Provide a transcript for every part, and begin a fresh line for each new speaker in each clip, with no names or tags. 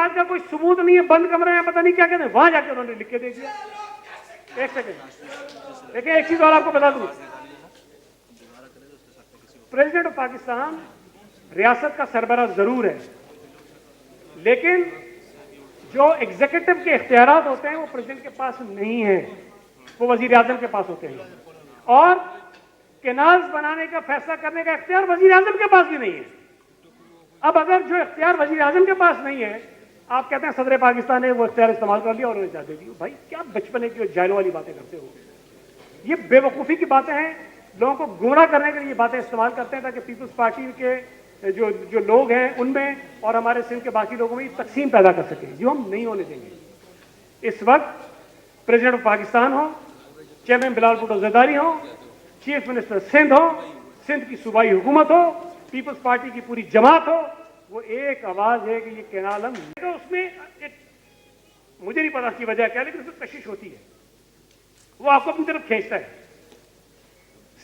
बात का कोई सबूत नहीं है, बंद कमरे में पता नहीं क्या कहते हैं, वहां जाकर उन्होंने लिख के दे दिया। एक सेकंड देखिए, एक चीज और आपको बता दूं, प्रेसिडेंट ऑफ पाकिस्तान रियासत का सरबराह जरूर है, लेकिन जो एग्जीक्यूटिव के इख्तियारात होते हैं वो प्रेसिडेंट के पास नहीं है, वो वजीर आजम के पास होते हैं। और कैनाल्स बनाने का फैसला करने का इख्तियार वजीर आजम के पास भी नहीं है। अब अगर जो इख्तियार वजीर आजम के पास नहीं है, आप कहते हैं सदर पाकिस्तान ने वो इख्तियार इस्तेमाल कर लिया और उन्हें इजाजत दी। भाई क्या बचपने की जाहिल वाली बातें करते हो, ये बेवकूफ़ी की बातें हैं। लोगों को गुमराह करने के लिए ये बातें इस्तेमाल करते हैं ताकि पीपल्स पार्टी के जो लोग हैं उनमें और हमारे सिंध के बाकी लोगों में ये तकसीम पैदा कर सकें, जो हम नहीं होने देंगे। इस वक्त प्रेसिडेंट ऑफ पाकिस्तान हो, चेयरमैन बिलावल भुट्टो ज़रदारी हो, चीफ मिनिस्टर सिंध हो, सिंध की सूबाई हुकूमत हो, पीपल्स पार्टी की पूरी जमात हो, वो एक आवाज है कि ये कैनाल हम तो उसमें एक, मुझे नहीं पता की वजह क्या, लेकिन उसमें कशिश होती है, वो आपको अपनी तरफ खींचता है।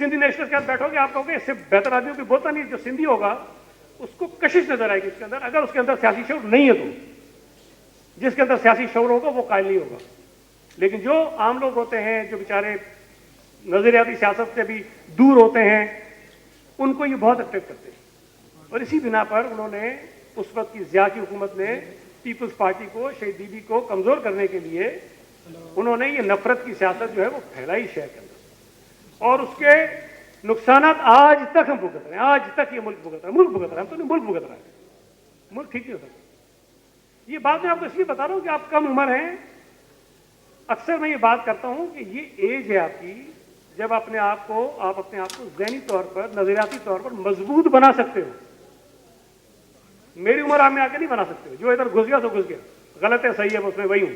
सिंधी नेशनल के साथ बैठोगे, आप कहोगे इससे बेहतर आदमी कोई बोलता नहीं, जो सिंधी होगा उसको कशिश नजर आएगी उसके अंदर, अगर उसके अंदर सियासी शऊर नहीं है तो। जिसके अंदर सियासी शऊर होगा वो कायल नहीं होगा। लेकिन जो आम लोग होते हैं, जो बेचारे नजरियाती सियासत से भी दूर होते हैं, उनको ये बहुत अट्रैक्ट करते हैं। और इसी बिना पर उन्होंने उस वक्त की ज़िया की हुकूमत ने पीपल्स पार्टी को, शहीद बीबी को कमजोर करने के लिए उन्होंने ये नफरत की सियासत जो है वो फैलाई शहर के अंदर, और उसके नुकसान आज तक हम भुगत रहे हैं। आज तक ये मुल्क भुगत रहा है, मुल्क भुगत रहा है, हम तो नहीं, मुल्क भुगत रहा है। मुल्क ठीक नहीं हो सकता। ये बात मैं आपको इसलिए बता रहा हूं कि आप कम उम्र हैं। अक्सर मैं ये बात करता हूं कि ये एज है आपकी जब आप अपने आप को ज़हनी तौर पर, नजरियाती तौर पर मजबूत बना सकते हो। मेरी उम्र आप में आके नहीं बना सकते हो। जो इधर घुस गया तो घुस गया, गलत है सही है उसमें वही हूं।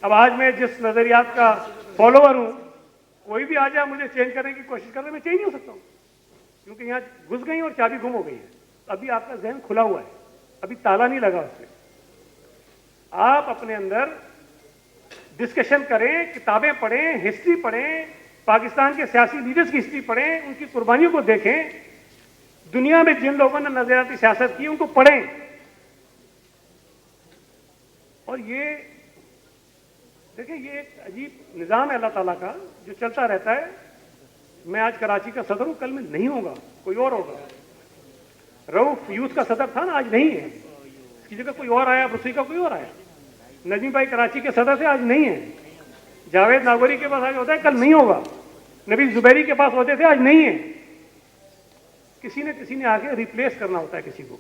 अब आज मैं जिस नजरियात का फॉलोअर हूं, कोई भी आ जाए मुझे चेंज करने की कोशिश करे, मैं चेंज नहीं हो सकता हूं, क्योंकि यहां घुस गई और चाबी गुम हो गई है। अभी आपका जहन खुला हुआ है, अभी ताला नहीं लगा उससे। आप अपने अंदर डिस्कशन करें, किताबें पढ़ें, हिस्ट्री पढ़ें, पाकिस्तान के सियासी लीडर्स की हिस्ट्री पढ़ें, उनकी कुर्बानियों को देखें, दुनिया में जिन लोगों ने नजरियाती सियासत की उनको पढ़ें। और ये देखिए, ये एक अजीब निज़ाम है अल्लाह ताला का जो चलता रहता है। मैं आज कराची का सदर हूं, कल मैं नहीं होगा, कोई और होगा। रऊफ यूथ का सदर था ना, आज नहीं है, इसकी जगह कोई और आया, रूसी का कोई और आया। नजीम भाई कराची के सदर थे, आज नहीं है। जावेद नागौरी के पास आज होता है, कल नहीं होगा। नबी जुबैरी के पास होते थे, आज नहीं है। किसी ने आके रिप्लेस करना होता है किसी को।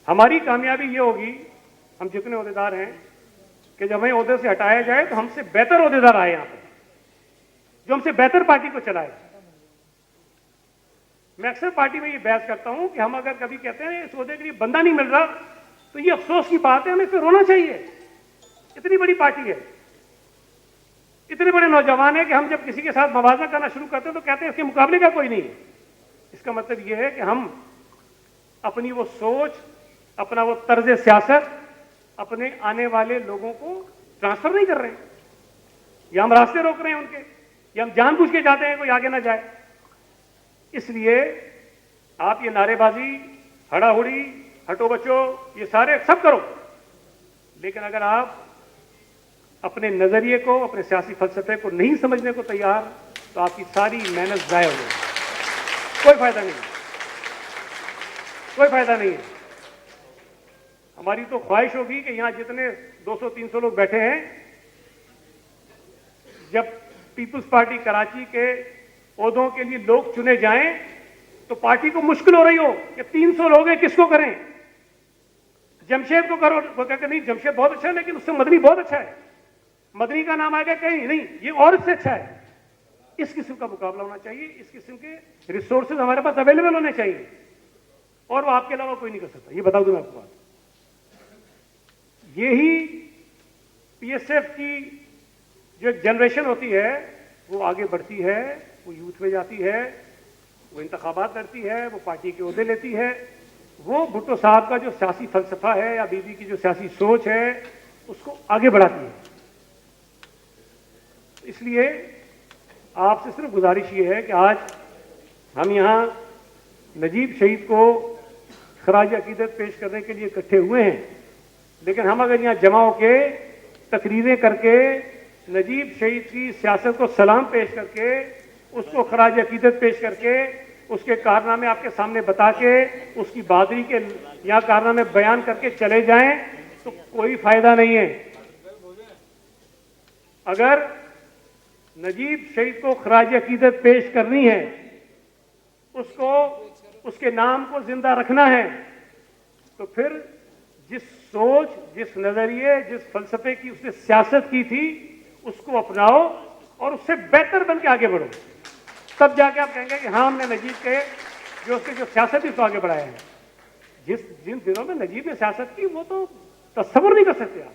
हमारी कामयाबी ये होगी, हम जितने ओहदेदार हैं, कि जब हमें ओहदे से हटाया जाए तो हमसे बेहतर ओहदेदार आए यहां पर, जो हमसे बेहतर पार्टी को चलाए। मैं अक्सर पार्टी में ये बहस करता हूं कि हम अगर कभी कहते हैं इस ओहदे के लिए बंदा नहीं मिल रहा, तो ये अफसोस की बात है, हमें फिर रोना चाहिए। इतनी बड़ी पार्टी है, इतने बड़े नौजवान है कि हम जब किसी के साथ मवाजना करना शुरू करते हैं तो कहते हैं इसके मुकाबले का कोई नहीं है। इसका मतलब यह है कि हम अपनी वो सोच, अपना वो तर्ज सियासत अपने आने वाले लोगों को ट्रांसफर नहीं कर रहे हैं, या हम रास्ते रोक रहे हैं उनके, या हम जानबूझ के जाते हैं कोई आगे ना जाए। इसलिए आप ये नारेबाजी, हड़ाहुड़ी, हटो बच्चो, ये सारे सब करो, लेकिन अगर आप अपने नजरिए को, अपने सियासी फलसफे को नहीं समझने को तैयार, तो आपकी सारी मेहनत जाया हो जाएगी। कोई फायदा नहीं, कोई फायदा नहीं है। हमारी तो ख्वाहिश होगी कि यहां जितने 200-300 लोग बैठे हैं, जब पीपल्स पार्टी कराची के ओहदों के लिए लोग चुने जाएं तो पार्टी को मुश्किल हो रही हो कि 300 लोग हैं, किसको करें। जमशेद को करो, वो कहते नहीं जमशेद बहुत अच्छा है, लेकिन उससे मदनी बहुत अच्छा है, मदनी का नाम आ गया कहीं नहीं, ये और इससे अच्छा है। इस किस्म का मुकाबला होना चाहिए, इस किस्म के रिसोर्सेज हमारे पास अवेलेबल होने चाहिए, और वो आपके अलावा कोई नहीं कर सकता। ये बता दूं मैं आपको बात, यही पीएसएफ की जो एक जनरेशन होती है वो आगे बढ़ती है, वो यूथ में जाती है, वो इंतखाबात लड़ती है, वो पार्टी के ओहदे लेती है, वो भुट्टो साहब का जो सियासी फलसफा है या बीबी की जो सियासी सोच है उसको आगे बढ़ाती है। इसलिए आपसे सिर्फ गुजारिश ये है कि आज हम यहाँ नजीब शहीद को खराज अकीदत पेश करने के लिए इकट्ठे हुए हैं, लेकिन हम अगर यहाँ जमा होके तकरीरें करके नजीब शहीद की सियासत को सलाम पेश करके उसको खराज अकीदत पेश करके उसके कारनामे आपके सामने बता के उसकी बहादुरी के यहाँ कारनामे बयान करके चले जाएं तो कोई फायदा नहीं है। अगर नजीब शहीद को खराज अकीदत पेश करनी है, उसको उसके नाम को जिंदा रखना है, तो फिर जिस सोच, जिस नजरिए, जिस फलसफे की उसने सियासत की थी उसको अपनाओ और उससे बेहतर बन के आगे बढ़ो। तब जाके आप कहेंगे कि हाँ हमने नजीब के जो उसके जो सियासत उसको आगे बढ़ाया है। जिन दिनों में नजीब ने सियासत की वो तो तस्वुर नहीं कर सकते आप,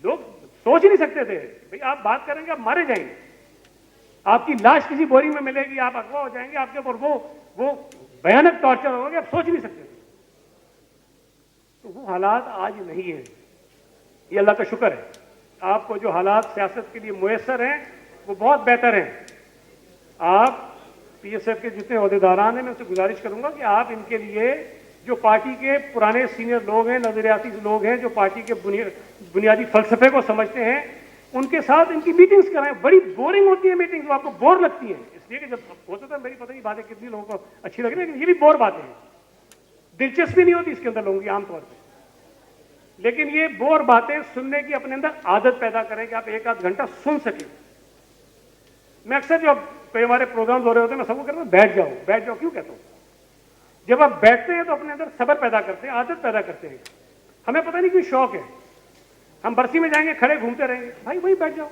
लोग सोच ही नहीं सकते थे। भाई आप बात करेंगे आप मारे जाएंगे, आपकी लाश किसी बोरी में मिलेगी, आप अगवा हो जाएंगे, आपके ऊपर वो भयानक टॉर्चर होगा, आप सोच ही नहीं सकते थे। तो वो हालात आज नहीं है, ये अल्लाह का शुक्र है। आपको जो हालात सियासत के लिए मुयस्सर हैं वो बहुत बेहतर हैं। आप पीएसएफ के जितने अहदेदारान हैं मैं उनसे गुजारिश करूंगा कि आप इनके लिए जो पार्टी के पुराने सीनियर लोग हैं, नजरियाती लोग हैं, जो पार्टी के बुनियादी फलसफे को समझते हैं, उनके साथ इनकी मीटिंग्स कराएं। बड़ी बोरिंग होती है मीटिंग्स, आपको बोर लगती है, इसलिए कि जब हो सकता है मेरी पता नहीं बातें कितनी लोगों को अच्छी लग रही है, लेकिन ये भी बोर बातें हैं, दिलचस्पी नहीं होती इसके अंदर लोगों की आमतौर पर। लेकिन ये बोर बातें सुनने की अपने अंदर आदत पैदा करें कि आप एक आध घंटा सुन सकें। मैं अक्सर जो कई हमारे प्रोग्राम्स हो रहे होते हैं मैं सबको कहता हूं बैठ जाओ, बैठ जाओ। क्यों कहता हूं? जब आप बैठते हैं तो अपने अंदर सब्र पैदा करते हैं, आदत पैदा करते हैं। हमें पता नहीं क्यों शौक है, हम बरसी में जाएंगे खड़े घूमते रहेंगे, भाई वही बैठ जाओ।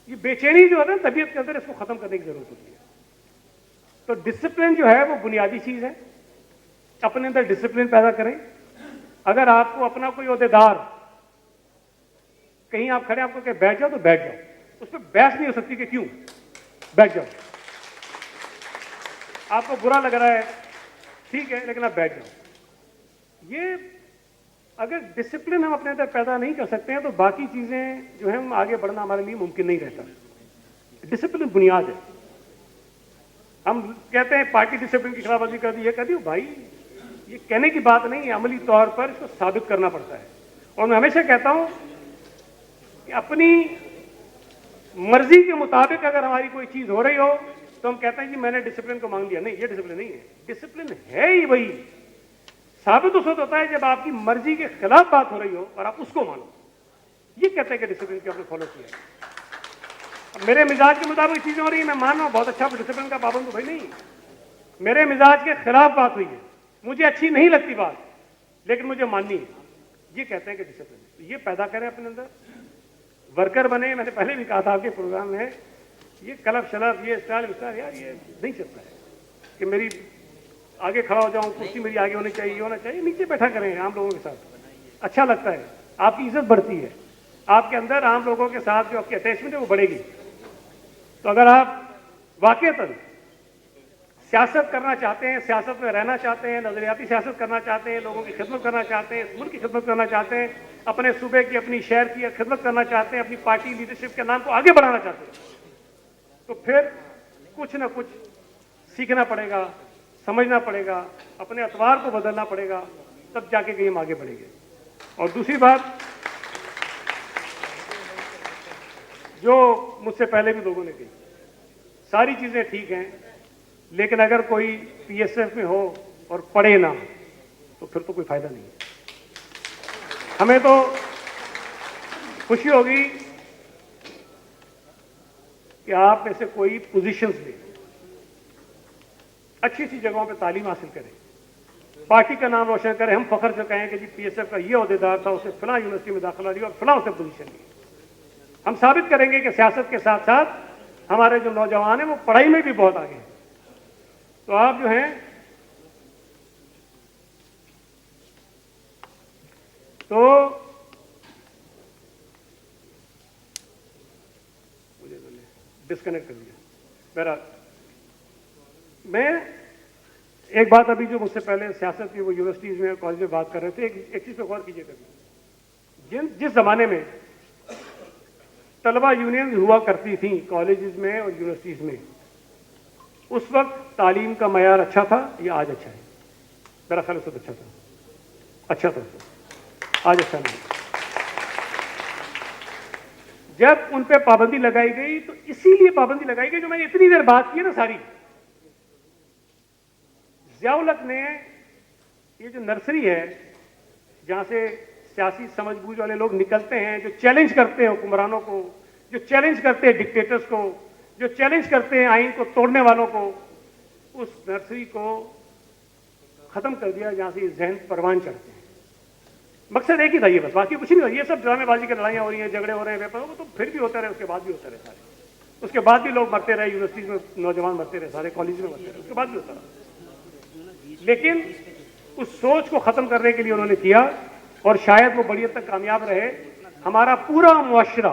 ये बेचैनी जो है ना तबीयत के अंदर, इसको खत्म करने की जरूरत होती है। तो डिसिप्लिन जो है वो बुनियादी चीज है, अपने अंदर डिसिप्लिन पैदा करें। अगर आपको अपना कोई ओहदेदार कहीं आप खड़े आपको कहे बैठ जाओ तो बैठ जाओ, उस पर बहस नहीं हो सकती कि क्यों बैठ जाओ। आपको बुरा लग रहा है ठीक है, लेकिन आप बैठ जाओ। ये अगर डिसिप्लिन हम अपने अंदर पैदा नहीं कर सकते हैं तो बाकी चीजें जो है हम आगे बढ़ना हमारे लिए मुमकिन नहीं रहता। डिसिप्लिन बुनियाद है। हम कहते हैं पार्टी डिसिप्लिन की खिलाफवर्जी कर दी, ये कर दी, भाई ये कहने की बात नहीं है, अमली तौर पर इसको साबित करना पड़ता है। और मैं हमेशा कहता हूं कि अपनी मर्जी के मुताबिक अगर हमारी कोई चीज हो रही हो तो हम कहते हैं कि मैंने डिसिप्लिन को मांग लिया। नहीं, ये डिसिप्लिन नहीं है। डिसिप्लिन है ही वही, साबित उस वक्त होता है जब आपकी मर्जी के खिलाफ बात हो रही हो और आप उसको मानो। ये कहते हैं कि डिसिप्लिन को आपने फॉलो किया। अब मेरे मिजाज के मुताबिक चीजें हो रही है, मैं मान रहा हूं बहुत अच्छा डिसिप्लिन का पाबंद हूं, भाई नहीं, मेरे मिजाज के खिलाफ बात हुई है, मुझे अच्छी नहीं लगती बात, लेकिन मुझे माननी है, ये कहते हैं कि डिसिप्लिन। ये पैदा करें अपने अंदर, वर्कर बने। मैंने पहले भी कहा था आपके प्रोग्राम में, ये कलफ शलफ, ये स्टाइल विस्टाइल, यार ये नहीं चलता है कि मेरी आगे खड़ा हो जाऊं, कुर्सी मेरी आगे होनी चाहिए, होना चाहिए। नीचे बैठा करें आम लोगों के साथ, अच्छा लगता है, आपकी इज्जत बढ़ती है, आपके अंदर आम लोगों के साथ जो आपकी अटैचमेंट है वो बढ़ेगी। तो अगर आप वाकईतन सियासत करना चाहते हैं, सियासत में रहना चाहते हैं, नजरियाती सियासत करना चाहते हैं, लोगों की खिदमत करना चाहते हैं, इस मुल्क की खिदमत करना चाहते हैं, अपने सूबे की, अपनी शहर की खिदमत करना चाहते हैं, अपनी पार्टी लीडरशिप के नाम को आगे बढ़ाना चाहते हैं, तो फिर कुछ ना कुछ सीखना पड़ेगा, समझना पड़ेगा, अपने अतवार को बदलना पड़ेगा, तब जाके कहीं हम आगे बढ़ेंगे। और दूसरी बात जो मुझसे पहले भी लोगों ने कही, सारी चीजें ठीक हैं, लेकिन अगर कोई पीएसएफ में हो और पढ़े ना तो फिर तो कोई फायदा नहीं है। हमें तो खुशी होगी कि आप में से कोई पोजीशंस ले, अच्छी अच्छी जगहों पे तालीम हासिल करें, पार्टी का नाम रोशन करें, हम फख्र से कहें कि जी पीएसएफ का ये ओहदेदार था, उसने फलां यूनिवर्सिटी में दाखिला लिया और फलां उसने पोजीशन ली। हम साबित करेंगे कि सियासत के साथ साथ हमारे जो नौजवान हैं वो पढ़ाई में भी बहुत आगे हैं। तो आप जो हैं तो मुझे डिस्कनेक्ट कर दिया। बहरहाल मैं एक बात, अभी जो मुझसे पहले सियासत की वो यूनिवर्सिटीज में कॉलेज में बात कर रहे थे, एक चीज पे गौर कीजिए कभी। जिस जमाने में तलबा यूनियन हुआ करती थी कॉलेजेस में और यूनिवर्सिटीज में, उस वक्त तालीम का मयार अच्छा था या आज अच्छा है? मेरा ख्याल उस वक्त अच्छा था, अच्छा था उस वक्त, आज अच्छा नहीं। जब उन पे पाबंदी लगाई गई तो इसीलिए पाबंदी लगाई गई जो मैंने इतनी देर बात की है ना सारी। ज़ियाउल हक ने ये जो नर्सरी है जहां से सियासी समझबूझ वाले लोग निकलते हैं, जो चैलेंज करते हैं हुक्मरानों को, जो चैलेंज करते हैं डिक्टेटर्स को, जो चैलेंज करते हैं आइन को तोड़ने वालों को, उस नर्सरी को खत्म कर दिया जहां से ये जहन परवान चढ़ते हैं। मकसद एक ही था ये, बस बाकी कुछ नहीं था। ये सब ड्रामेबाजी की लड़ाइयां हो रही हैं, झगड़े हो रहे हैं, व्यापार तो फिर भी होता रहे, उसके बाद भी होता रहे सारे, उसके बाद भी लोग मरते रहे, यूनिवर्सिटीज में नौजवान मरते रहे, सारे कॉलेज में मरते रहे, उसके बाद भी होता रहा। लेकिन उस सोच को खत्म करने के लिए उन्होंने किया और शायद वो बड़ी हद तक कामयाब रहे। हमारा पूरा मुआशरा,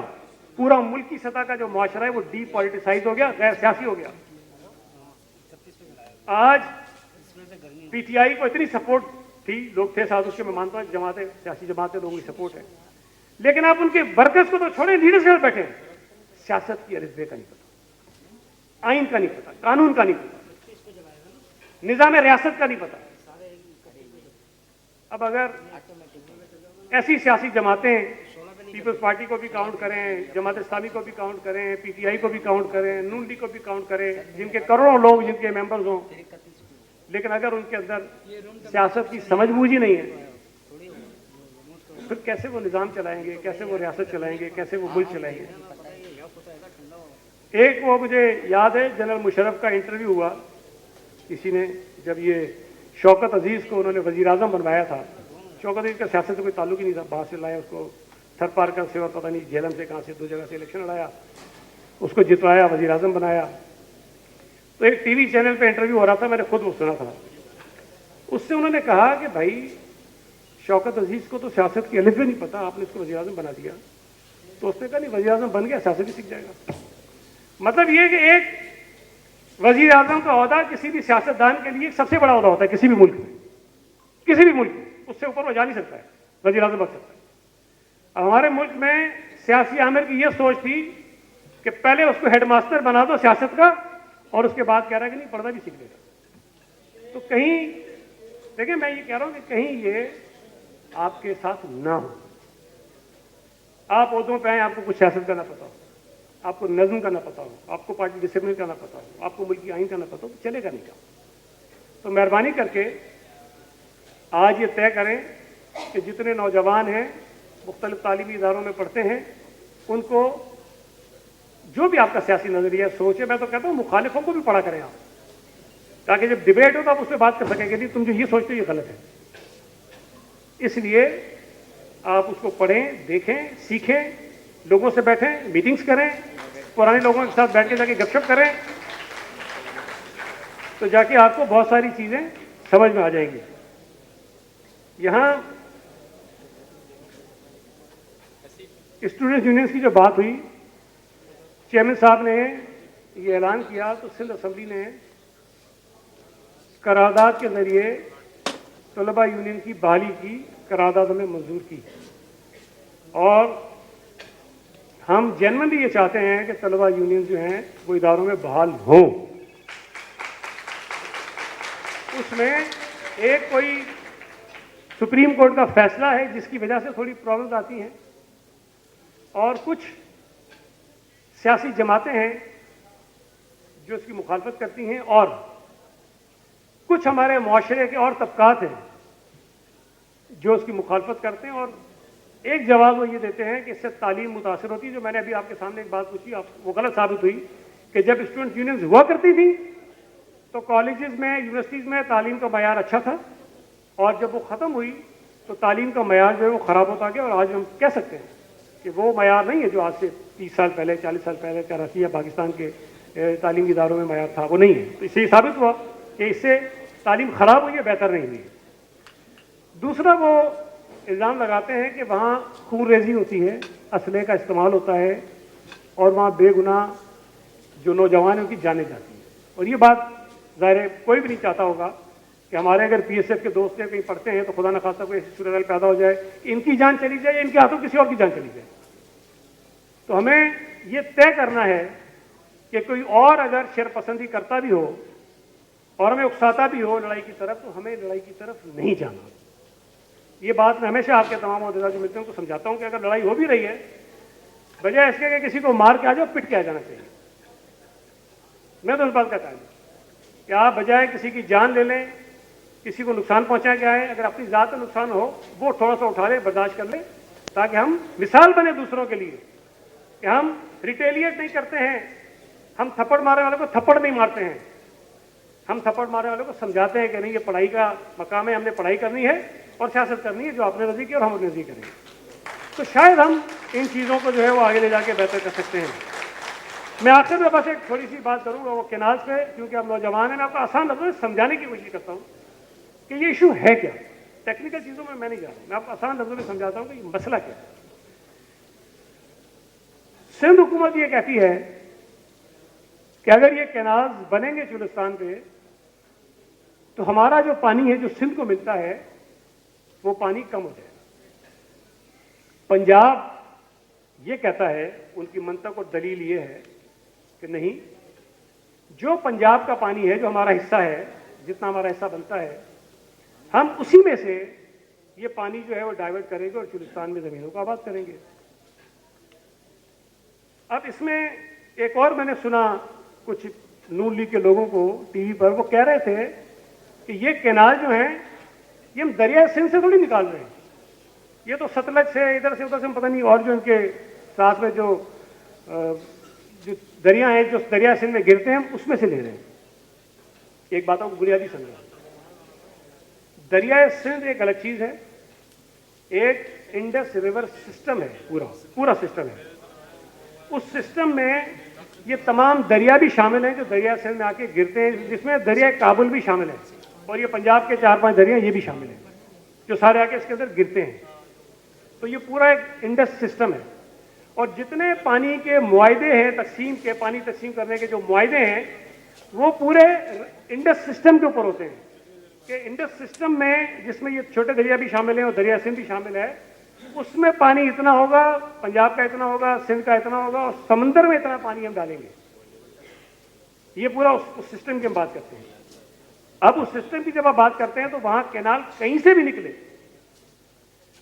पूरा मुल्की सतह का जो मुआशरा है वो डीपॉलिटिसाइज हो गया, गैर सियासी हो गया। आज पीटीआई को इतनी सपोर्ट थी, लोग थे साथ उसके, मैं मानता हूं जमातें, सियासी जमातें लोगों की सपोर्ट है, लेकिन आप उनके वर्कर्स को तो छोड़े, लीडर्स के साथ बैठे, सियासत की अरिज़े का नहीं पता, आइन का नहीं पता, कानून का नहीं पता, निजाम रियासत का नहीं पता। अब अगर ऐसी सियासी जमातें, पीपल्स पार्टी को भी काउंट करें, जमात इस्लामी को भी काउंट करें, पीटीआई को भी काउंट करें, नून लीग को भी काउंट करें, जिनके करोड़ों लोग जिनके मेंबर्स हों, लेकिन अगर उनके अंदर सियासत की समझबूझ ही नहीं है, फिर कैसे वो निज़ाम चलाएंगे, कैसे वो रियासत चलाएंगे, कैसे वो मुल्क चलाएंगे? एक वो मुझे याद है, जनरल मुशर्रफ का इंटरव्यू हुआ किसी ने, जब ये शौकत अजीज़ को उन्होंने वज़ीर आज़म बनवाया था। शौकत अजीज़ का सियासत से कोई ताल्लुक ही नहीं था, बाहर से लाया उसको, थर पार कर से और पता नहीं झेलम से कहाँ से, दो जगह से इलेक्शन लड़ाया, उसको जितवाया, वज़ीर आज़म बनाया। तो एक टीवी चैनल पे इंटरव्यू हो रहा था, मैंने खुद वो सुना था। उससे उन्होंने कहा कि भाई शौकत अजीज़ को तो सियासत की अलिफ भी नहीं पता, आपने इसको वज़ीर आज़म बना दिया। तो उसने कहा नहीं, वज़ीर आज़म बन गया, सियासत भी सीख जाएगा। मतलब ये कि एक वज़ीर आज़म का ओहदा किसी भी सियासतदान के लिए सबसे बड़ा ओहदा होता है किसी भी मुल्क में, किसी भी मुल्क में, उससे ऊपर वो जा नहीं सकता है, वज़ीर आज़म बन सकता है। अब हमारे मुल्क में सियासी आमिर की ये सोच थी कि पहले उसको हेडमास्टर बना दो सियासत का, और उसके बाद कह रहा है कि नहीं पढ़ना भी सीख लेगा। तो कहीं देखिए, मैं ये कह रहा हूं कि कहीं ये आपके साथ ना हो। आप ओहदों पे आए, आपको कुछ सियासत का ना पता हो, आपको नज़्म का ना पता हो, आपको पार्टी डिसिप्लिन का ना पता हो, आपको मुल्क की आइन का ना पता हो, तो चलेगा नहीं काम। तो मेहरबानी करके आज ये तय करें कि जितने नौजवान हैं, मुख्तलिफ तालीमी इदारों में पढ़ते हैं, उनको जो भी आपका सियासी नजरिया सोच है, मैं तो कहता हूँ मुखालिफों को भी पढ़ा करें आप, ताकि जब डिबेट हो तो आप उस पर बात कर सकेंगे, नहीं तुम जो ये सोचते हो ये गलत है। इसलिए आप उसको पढ़ें, देखें, सीखें, लोगों से बैठें, मीटिंग्स करें, पुराने लोगों के साथ बैठ के जाके गपशप करें, तो जाके आपको बहुत सारी चीजें समझ में आ जाएंगी। यहां स्टूडेंट्स यूनियंस की जो बात हुई, चेयरमैन साहब ने ये ऐलान किया तो सिंध असेंबली ने करारदाद के जरिए तलबा यूनियन की बहाली की करारदाद हमें मंजूर की, और हम जेन्युइनली ये चाहते हैं कि तलबा यूनियन जो हैं वो इदारों में बहाल हों। उसमें एक कोई सुप्रीम कोर्ट का फैसला है जिसकी वजह से थोड़ी प्रॉब्लम्स आती हैं, और कुछ सियासी जमातें हैं जो इसकी मुखालफत करती हैं, और कुछ हमारे मुआशरे के और तबकात हैं जो इसकी मुखालफत करते हैं। और एक जवाब वो ये देते हैं कि इससे तालीम मुतासर होती है। जो मैंने अभी आपके सामने एक बात पूछी, आप वो गलत साबित हुई कि जब स्टूडेंट यूनियंस हुआ करती थी तो कॉलेजेस में, यूनिवर्सिटीज़ में तालीम का मयार अच्छा था, और जब वो ख़त्म हुई तो तालीम का मयार जो है वो ख़राब होता गया। और आज हम कह सकते हैं कि वो मयार नहीं है जो आज से 30 साल पहले, 40 साल पहले कराची या पाकिस्तान के तालीमी इदारों में मयार था, वो नहीं है। तो इससे साबित हुआ कि इससे तालीम ख़राब हुई है, बेहतर नहीं हुई। दूसरा, वो इल्ज़ाम लगाते हैं कि वहाँ खून रेजी होती है, असले का इस्तेमाल होता है, और वहाँ बेगुनाह जो नौजवान हैं उनकी जाने जाती हैं। और ये बात ज़ाहिर है कोई भी नहीं चाहता होगा कि हमारे अगर PSF के दोस्त हैं कहीं पढ़ते हैं तो खुदा न खास्ता कोई ऐसी सूरत पैदा हो जाए कि इनकी जान चली जाए या इनके हाथों किसी और की जान चली जाए। तो हमें ये तय करना है कि कोई और अगर शरपसंदी करता भी हो और हमें उकसाता भी हो लड़ाई की तरफ, तो हमें लड़ाई की तरफ नहीं जाना। ये बात मैं हमेशा आपके तमाम अहदेदार जो मिलते हैं उनको समझाता हूं कि अगर लड़ाई हो भी रही है, बजाय इसके कि किसी को मार के आ जाओ, पिट के आ जाना चाहिए। मैं तो इस बात का कायल हूं कि आप बजाय किसी की जान ले लें, किसी को नुकसान पहुंचा के आए, अगर अपनी जात में नुकसान हो वो थोड़ा सा उठा ले, बर्दाश्त कर ले, ताकि हम मिसाल बने दूसरों के लिए कि हम रिटेलिएट नहीं करते हैं, हम थप्पड़ मारने वाले को थप्पड़ नहीं मारते हैं, हम थप्पड़ मारने वाले को समझाते हैं कि नहीं, ये पढ़ाई का मकाम है, हमने पढ़ाई करनी है और सियासत करनी है, जो आपने रजी की और हम रजी करेंगे। तो शायद हम इन चीज़ों को जो है वो आगे ले जाके बेहतर कर सकते हैं। मैं आखिर में बस एक थोड़ी सी बात करूंगा वो केनाल्स पे, क्योंकि आप नौजवान हैं, मैं आपको आसान लफ्ज़ों में समझाने की कोशिश करता हूँ कि ये इशू है क्या। टेक्निकल चीज़ों में मैं नहीं जा रहा हूँ, मैं आपको आसान लफ्ज़ों में समझाता हूँ कि ये मसला क्या है। सिंध हुकूमत ये कहती है कि अगर ये कैनाल्स बनेंगे चुलिस्तान पे, तो हमारा जो पानी है जो सिंध को मिलता है वो पानी कम हो जाएगा। पंजाब ये कहता है, उनकी मंतक और दलील ये है कि नहीं, जो पंजाब का पानी है, जो हमारा हिस्सा है, जितना हमारा हिस्सा बनता है, हम उसी में से ये पानी जो है वो डाइवर्ट करेंगे और चुलिस्तान में ज़मीनों को आबाद करेंगे। अब इसमें एक और मैंने सुना, कुछ नून लीग के लोगों को टीवी पर, वो कह रहे थे कि ये कैनाल जो है ये हम दरिया सिंध से थोड़ी निकाल रहे हैं, ये तो सतलज से, इधर से उधर से, पता नहीं और जो इनके साथ में जो दरिया हैं, जो दरिया सिंध में गिरते हैं, उसमें से ले रहे हैं। एक बातों को बुनियादी समझो, दरिया सिंध एक अलग चीज है, एक इंडस रिवर सिस्टम है, पूरा सिस्टम है। उस सिस्टम में ये तमाम दरिया भी शामिल हैं जो दरिया सिंध में आके गिरते हैं, जिसमें दरिया काबुल भी शामिल है, और ये पंजाब के 4-5 दरिया ये भी शामिल हैं जो सारे आके इसके अंदर गिरते हैं। तो ये पूरा एक इंडस सिस्टम है, और जितने पानी के मुआहदे हैं तकसीम के, पानी तकसीम करने के जो मुआहदे हैं, वो पूरे इंडस सिस्टम के ऊपर होते हैं कि इंडस सिस्टम में, जिसमें ये छोटे दरिया भी शामिल हैं और दरिया सिंध भी शामिल है, उसमें पानी इतना होगा, पंजाब का इतना होगा, सिंध का इतना होगा, और समंदर में इतना पानी हम डालेंगे। ये पूरा उस सिस्टम की हम बात करते हैं। अब उस सिस्टम की जब आप बात करते हैं तो वहां कैनाल कहीं से भी निकले,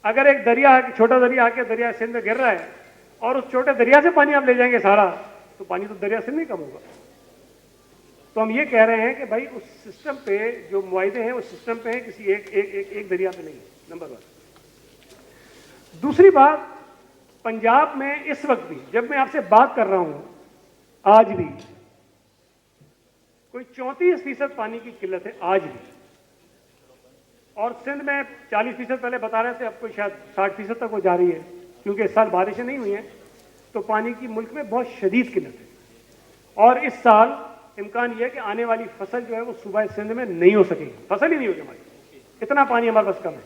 अगर एक दरिया, छोटा दरिया आके दरिया सिंध में गिर रहा है और उस छोटे दरिया से पानी आप ले जाएंगे सारा, तो पानी तो दरिया से नहीं कम होगा। तो हम ये कह रहे हैं कि भाई उस सिस्टम पे जो मुआहदे हैं उस सिस्टम पे हैं, किसी एक दरिया पे नहीं है, नंबर 1। दूसरी बात, पंजाब में इस वक्त भी जब मैं आपसे बात कर रहा हूं, आज भी कोई 34% पानी की किल्लत है, आज भी। और सिंध में 40% पहले बता रहे थे, अब कोई शायद 60% तक वो जा रही है, क्योंकि इस साल बारिशें नहीं हुई हैं, तो पानी की मुल्क में बहुत शदीद किल्लत है। और इस साल इम्कान यह है कि आने वाली फसल जो है वो सूबा सिंध में नहीं हो सकेगी, फसल ही नहीं होगी हमारी, इतना पानी हमारे पास कम है।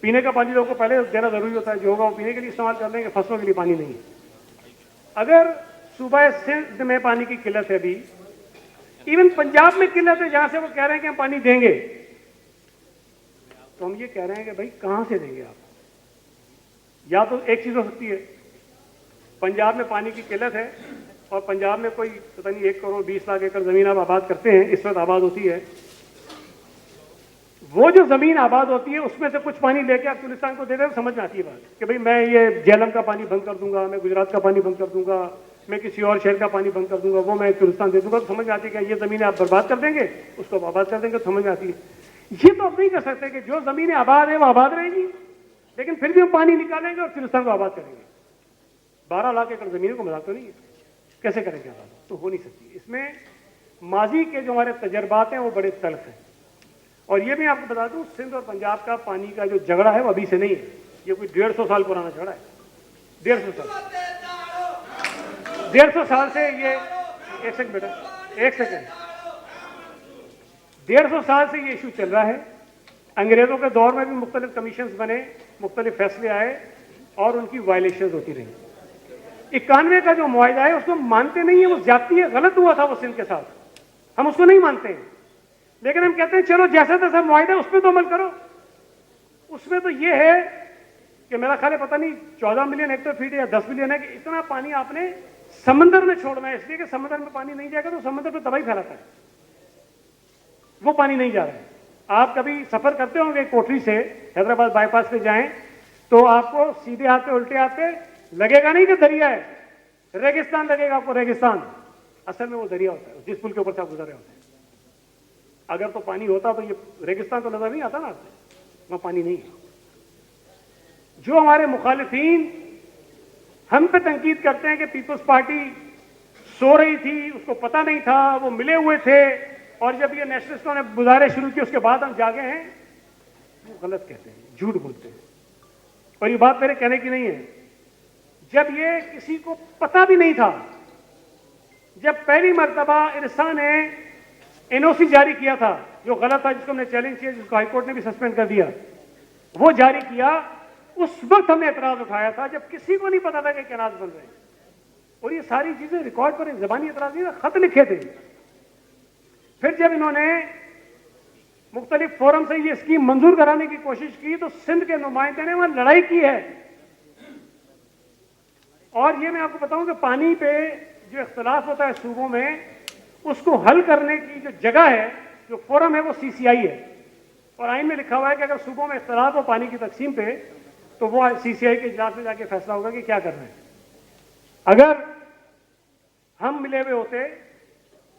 पीने का पानी लोगों को पहले देना जरूरी होता है, जो होगा वो पीने के लिए इस्तेमाल कर लेंगे, फसलों के लिए पानी नहीं है। अगर सूबा सिंध में पानी की किल्लत है अभी, इवन पंजाब में किल्लत है, जहां से वो कह रहे हैं कि हम पानी देंगे, तो हम ये कह रहे हैं कि भाई कहां से देंगे आप? या तो एक चीज हो सकती है, पंजाब में पानी की किल्लत है और पंजाब में कोई पता नहीं 1 करोड़ 20 लाख एकड़ जमीन आप आबाद करते हैं, इस वक्त आबाद होती है, वो जो जमीन आबाद होती है उसमें से कुछ पानी लेके आप चुलिस्तान को दे रहे हो, समझ में आती है बात कि भाई मैं ये झेलम का पानी बंद कर दूंगा, मैं गुजरात का पानी बंद कर दूंगा, मैं किसी और शहर का पानी बंद कर दूंगा, वो मैं चुलिस्तान दे दूंगा, तो समझ में आती है कि ये जमीनें आप बर्बाद कर देंगे, उसको आप आबाद कर देंगे, तो समझ में आती है। ये तो आप नहीं कर सकते कि जो जमीनें आबाद है वो आबाद रहेगी, लेकिन फिर भी हम पानी निकालेंगे और चुलिस्तान को आबाद करेंगे। 12 लाख एकड़ जमीनों को मजाक तो नहीं है, कैसे करेंगे आबाद? तो हो नहीं सकती। इसमें माजी के जो हमारे तजर्बात हैं वो बड़े तल्ख हैं। और ये मैं आपको बता दूं, सिंध और पंजाब का पानी का जो झगड़ा है वो अभी से नहीं है, ये कोई 150 साल पुराना झगड़ा है। 150 साल से ये, एक सेकंड बेटा, एक सेकंड, 150 साल से ये इशू चल रहा है। अंग्रेजों के दौर में भी मुख्तलिफ कमीशन बने, मुख्तलिफ फैसले आए और उनकी वायलेशन होती रही। 91 का जो मुआहदा है उसको मानते नहीं है, वो ज्यादती है, गलत हुआ था वो सिंध के साथ, हम उसको नहीं मानते हैं, लेकिन हम कहते हैं चलो जैसा तैसा मुआहदा है उस पर तो अमल करो। उसमें तो ये है कि मेरा ख्याल है पता नहीं 14 मिलियन हेक्टेयर फीट या 10 मिलियन है कि इतना पानी आपने समंदर में छोड़ना है, इसलिए कि समंदर में पानी नहीं जाएगा तो समंदर पर तबाही फैलाता है। वो पानी नहीं जा रहा है। आप कभी सफर करते होंगे कोठरी से हैदराबाद बाईपास पे जाएं तो आपको सीधे हाथ पे उल्टे हाथ पे लगेगा नहीं कि दरिया है, रेगिस्तान लगेगा आपको, रेगिस्तान। असल में वो दरिया होता है जिस पुल के ऊपर से आप गुजर रहे होते हैं। अगर तो पानी होता तो ये रेगिस्तान तो नजर नहीं आता ना आपको, वहां पानी नहीं है। जो हमारे मुखालिफिन हम पे तंकीद करते हैं कि पीपल्स पार्टी सो रही थी, उसको पता नहीं था, वो मिले हुए थे, और जब ये नेशनलिस्टों ने गुजारे शुरू किए उसके बाद हम जागे हैं, वो गलत कहते हैं, झूठ बोलते हैं। और ये बात मेरे कहने की नहीं है। जब ये किसी को पता भी नहीं था, जब पहली मर्तबा इरसा ने एनओसी जारी किया था, जो गलत था, जिसको हमने चैलेंज किया, जिसको हाईकोर्ट ने भी सस्पेंड कर दिया, वो जारी किया, उस वक्त हमने एतराज उठाया था, जब किसी को नहीं पता था कि कैनाल बन रहे हैं। और ये सारी चीजें रिकॉर्ड पर, जबानी एतराज नहीं, खत लिखे थे। फिर जब इन्होंने मुख्तलिफ फोरम से ये स्कीम मंजूर कराने की कोशिश की तो सिंध के नुमाइंदे ने वहां लड़ाई की है। और ये मैं आपको बताऊं कि पानी पे जो इख्तलाफ होता है सूबों में, उसको हल करने की जो जगह है, जो फोरम है, वो सीसीआई है। और आइन में लिखा हुआ है कि अगर सूबों में इख्तलाफ हो पानी की तकसीम पे तो वो सीसीआई के इजलास में जाके फैसला होगा कि क्या करना है। अगर हम मिले हुए होते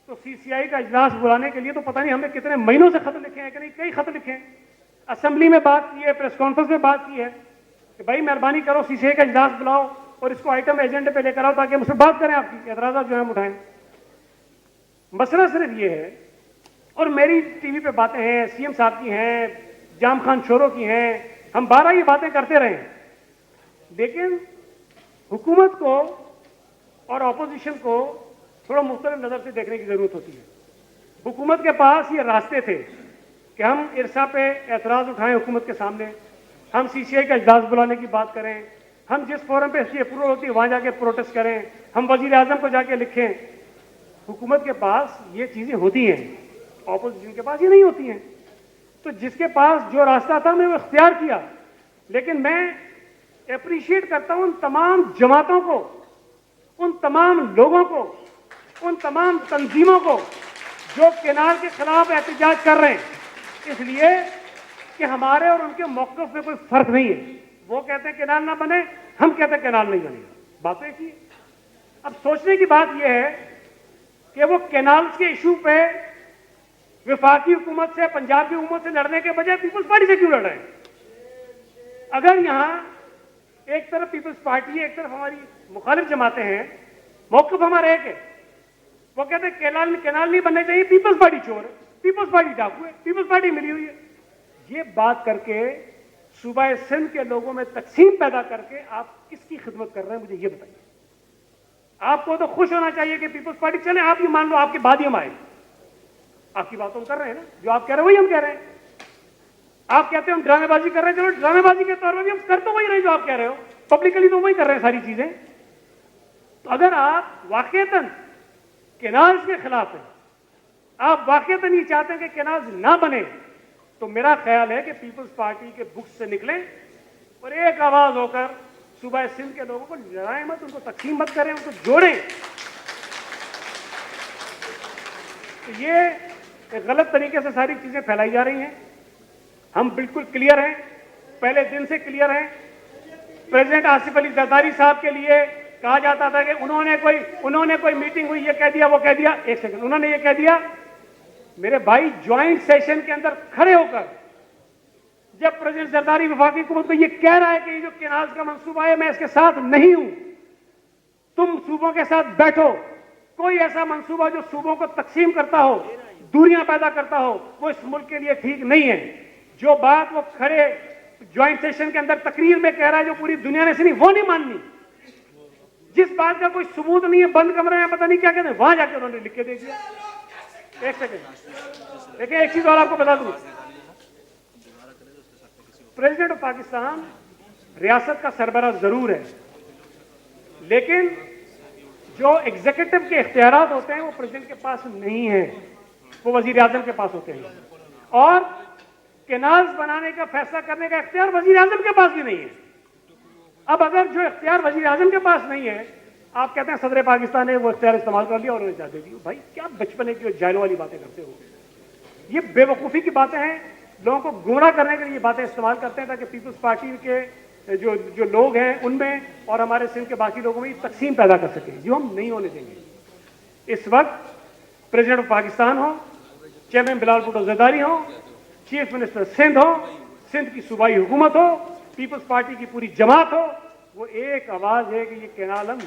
तो सीसीआई का इजलास बुलाने के लिए तो पता नहीं हमने कितने महीनों से खत लिखे हैं कि नहीं, कई खत लिखे हैं, असेंबली में बात की है, प्रेस कॉन्फ्रेंस में बात की है कि भाई मेहरबानी करो सीसीआई का इजलास बुलाओ और इसको आइटम एजेंडे पे लेकर आओ ताकि हम उसमें बात करें, आपकी एतराज़ात जो है हम उठाएं। मसला सिर्फ ये है, और मेरी टीवी पे बातें हैं, सीएम साहब की हैं, जाम खान छोरों की हैं, हम 12 ये बातें करते रहे, लेकिन हुकूमत को और ऑपोजिशन को थोड़ा मुख्तलिफ नजर से देखने की जरूरत होती है। हुकूमत के पास ये रास्ते थे कि हम इरसा पे एतराज उठाएं हुकूमत के सामने, हम सीसीआई का इजलास बुलाने की बात करें, हम जिस फोरम पे इसकी अप्रूवल होती है वहां जाके प्रोटेस्ट करें, हम वजीर आजम को जाके लिखें। हुकूमत के पास ये चीजें होती हैं, ऑपोजिशन के पास ये नहीं होती हैं। तो जिसके पास जो रास्ता था मैं वो इख्तियार किया। लेकिन मैं अप्रिशिएट करता हूं उन तमाम जमातों को, उन तमाम लोगों को, उन तमाम तंजीमों को जो केनाल के खिलाफ एहतजाज कर रहे हैं, इसलिए कि हमारे और उनके मौक़िफ़ में कोई फर्क नहीं है। वो कहते हैं केनाल ना बने, हम कहते हैं केनाल नहीं बनेगा, बात एक ही। अब सोचने की बात यह है कि वो केनाल्स के इशू पे वफाकी हुकूमत से, पंजाब की हुकूमत से लड़ने के बजाय पीपल्स पार्टी से क्यों लड़ रहे हैं? अगर यहां एक तरफ पीपल्स पार्टी है, एक तरफ हमारी मुखालिफ जमातें हैं, मौक़िफ़ हमारा एक है। वो कहते हैं केनाल नहीं बनने चाहिए, पीपल्स पार्टी चोर है, पीपल्स पार्टी डाकू है, पीपल्स पार्टी मिली हुई है। ये बात करके सूबा सिंध के लोगों में तकसीम पैदा करके आप किसकी खिदमत कर रहे हैं, मुझे ये बताइए। आपको तो खुश होना चाहिए कि पीपल्स पार्टी चले, आप ये मान लो आपके बाद ही हम आए। आपकी बात हम कर रहे हैं ना, जो आप कह रहे हैं वही हम कह रहे हैं। आप कहते हैं हम ड्रामेबाजी कर रहे हैं, चलो ड्रामेबाजी के तौर पर भी हम कर तो वही रहे जो आप कह रहे हो, पब्लिकली तो वही कर रहे हैं सारी चीजें। तो अगर आप वाकईतन केनाल्स के खिलाफ हैं, आप वाकईतन ये चाहते हैं कि केनाल्स ना बने, तो मेरा ख्याल है कि पीपल्स पार्टी के बुक्स से निकलें और एक आवाज होकर सूबा सिंध के लोगों को लड़ाएं मत, उनको तकसीम मत करें, उनको जोड़ें। तो ये एक गलत तरीके से सारी चीजें फैलाई जा रही हैं। हम बिल्कुल क्लियर हैं, पहले दिन से क्लियर हैं। प्रेसिडेंट आसिफ अली जरदारी साहब के लिए कहा जाता था कि उन्होंने कोई मीटिंग हुई, ये कह दिया, वो कह दिया। एक सेकंड, उन्होंने ये कह दिया, मेरे भाई ज्वाइंट सेशन के अंदर खड़े होकर जब प्रेसिडेंट जरदारी वफाकी हुकूमत को ये कह रहा है कि ये जो केनाल्स का मंसूबा है मैं इसके साथ नहीं हूं, तुम सूबों के साथ बैठो, कोई ऐसा मंसूबा जो सूबों को तकसीम करता हो, दूरियां पैदा करता हो, वो इस मुल्क के लिए ठीक नहीं है। जो बात वो खड़े ज्वाइंट सेशन के अंदर तकरीर में कह रहा है, जो पूरी दुनिया ने सुनी, वो नहीं माननी। जिस बात का कोई सबूत नहीं है, बंद कमरे में पता नहीं क्या कहते हैं, वहां जाकर उन्होंने लिख के दे दिया। एक सेकंड देखिए, एक चीज और आपको बता दूं, प्रेसिडेंट ऑफ पाकिस्तान रियासत का सरबराह जरूर है, लेकिन जो एग्जीक्यूटिव के इख्तियारात होते हैं वो प्रेसिडेंट के पास नहीं है, वो वजीर आजम के पास होते हैं। और केनाल्स बनाने का फैसला करने का इख्तियार वजीर आजम के पास भी नहीं है। अब अगर जो इख्तियार वजीर आजम के पास नहीं है, आप कहते हैं सदर पाकिस्तान ने वो इख्तियार इस्तेमाल कर लिया और इजाजत दे दी। भाई क्या बचपने की जायलों वाली बातें करते हो। ये बेवकूफ़ी की बातें हैं, लोगों को गुमराह करने के लिए ये बातें इस्तेमाल करते हैं ताकि पीपल्स पार्टी के जो लोग हैं उनमें और हमारे सिंध के बाकी लोगों में ये तकसीम पैदा कर सके, जो हम नहीं होने देंगे। इस वक्त प्रेसिडेंट ऑफ पाकिस्तान हो, चेयरमैन बिलाल भुट्टो जरदारी हो, चीफ मिनिस्टर सिंध हो, सिंध की सूबाई हुकूमत हो, पीपल्स पार्टी की पूरी जमात हो, वो एक आवाज़ है कि ये कैनाल हम